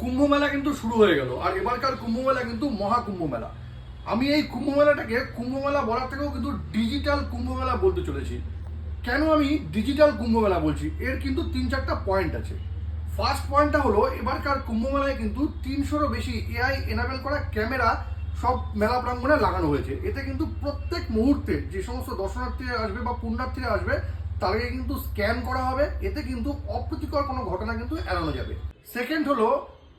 কুম্ভ মেলা কিন্তু শুরু হয়ে গেল, আর এবারকার কুম্ভ মেলা কিন্তু মহাকুম্ভ মেলা। আমি এই কুম্ভ মেলাটাকে কুম্ভ মেলা বলার থেকেও কিন্তু ডিজিটাল কুম্ভ মেলা বলতে চলেছি। কেন আমি ডিজিটাল কুম্ভ মেলা বলছি, এর কিন্তু 3-4টা পয়েন্ট আছে। ফার্স্ট পয়েন্টটা হলো, এবারকার কুম্ভ মেলায় কিন্তু 300-রও বেশি এআই এনাবেল করা ক্যামেরা সব মেলা প্রাঙ্গণে লাগানো হয়েছে। এতে কিন্তু প্রত্যেক মুহূর্তে যে সমস্ত দর্শনার্থীরা আসবে বা পুণ্যার্থীরা আসবে তাদেরকে কিন্তু স্ক্যান করা হবে। এতে কিন্তু অপ্রীতিকর কোনো ঘটনা কিন্তু এড়ানো যাবে। সেকেন্ড হলো,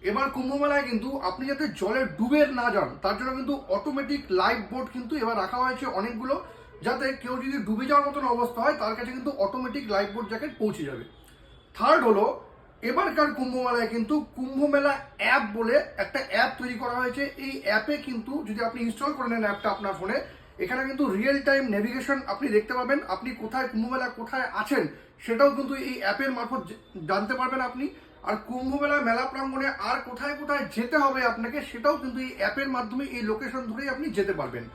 এবার কুম্ভ মেলায় কিন্তু আপনি যাতে জলে ডুবে না যান তার জন্য কিন্তু অটোমেটিক লাইফ বোট কিন্তু এবার রাখা হয়েছে অনেকগুলো, যাতে কেউ যদি ডুবে যাওয়ার মতন অবস্থা হয় তার কাছে কিন্তু অটোমেটিক লাইফ বোট জ্যাকেট পৌঁছে যাবে। থার্ড হলো, এবারকার কুম্ভ মেলায় কিন্তু কুম্ভ মেলা অ্যাপ বলে একটা অ্যাপ তৈরি করা হয়েছে। এই অ্যাপে কিন্তু যদি আপনি ইনস্টল করে নেন অ্যাপটা আপনার ফোনে, এখানে কিন্তু রিয়েল টাইম নেভিগেশন আপনি দেখতে পাবেন। আপনি কোথায় কুম্ভ মেলা কোথায় আছেন সেটাও কিন্তু এই অ্যাপের মারফত জানতে পারবেন আপনি। আর কুম্ভ মেলা মেলা প্রাঙ্গণে আর কোথায় কোথায় যেতে হবে আপনাকে সেটাও কিন্তু এই অ্যাপের মাধ্যমে এই লোকেশন ধরেই আপনি যেতে পারবেন।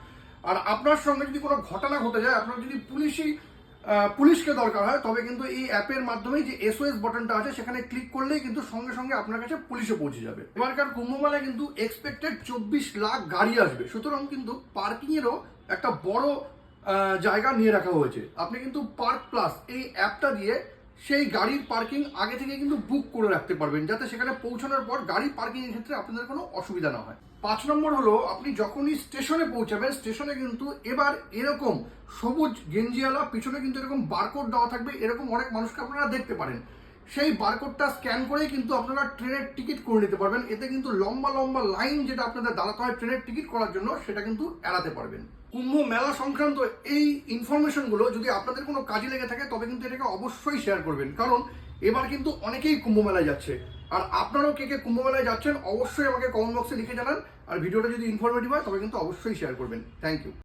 আর আপনার সঙ্গে যদি কোনো ঘটনা ঘটে যায়, আপনার যদি পুলিশকে দরকার হয়, তবে কিন্তু এই অ্যাপের মাধ্যমেই যে SOS বাটনটা আছে সেখানে ক্লিক করলেই কিন্তু সঙ্গে সঙ্গে আপনার কাছে পুলিশে পৌঁছে যাবে। এবারকার কুম্ভ মেলায় কিন্তু এক্সপেক্টেড 24 লাখ গাড়ি আসবে, সুতরাং কিন্তু পার্কিংয়েরও একটা বড় জায়গা নিয়ে রাখা হয়েছে। আপনি কিন্তু পার্ক প্লাস এই অ্যাপটা দিয়ে সেই গাড়ির পার্কিং আগে থেকে কিন্তু বুক করে রাখতে পারবেন, যাতে সেখানে পৌঁছানোর পর গাড়ি পার্কিংয়ের ক্ষেত্রে আপনাদের কোনো অসুবিধা না হয়। 5 নম্বর হলো, আপনি যখনই স্টেশনে পৌঁছাবেন, স্টেশনে কিন্তু এবার এরকম সবুজ গেঞ্জিওয়ালা পিছনে কিন্তু এরকম বারকোড দেওয়া থাকবে। এরকম অনেক মানুষকে আপনারা দেখতে পারেন। সেই বারকোডটা স্ক্যান করেই কিন্তু আপনারা ট্রেনের টিকিট করে নিতে পারবেন। এতে কিন্তু লম্বা লম্বা লাইন যেটা আপনাদের দাঁড়াতে হয় ট্রেনের টিকিট করার জন্য, সেটা কিন্তু এড়াতে পারবেন। কুম্ভ মেলা সংক্রান্ত এই ইনফরমেশনগুলো যদি আপনাদের কোনো কাজে লেগে থাকে তবে কিন্তু এটাকে অবশ্যই শেয়ার করবেন, কারণ এবার কিন্তু অনেকেই কুম্ভ মেলায় যাচ্ছে। আর আপনারাও কে কে কুম্ভ মেলায় যাচ্ছেন অবশ্যই আমাকে কমেন্ট বক্সে লিখে জানান। আর ভিডিওটা যদি ইনফরমেটিভ হয় তবে কিন্তু অবশ্যই শেয়ার করবেন। Thank you.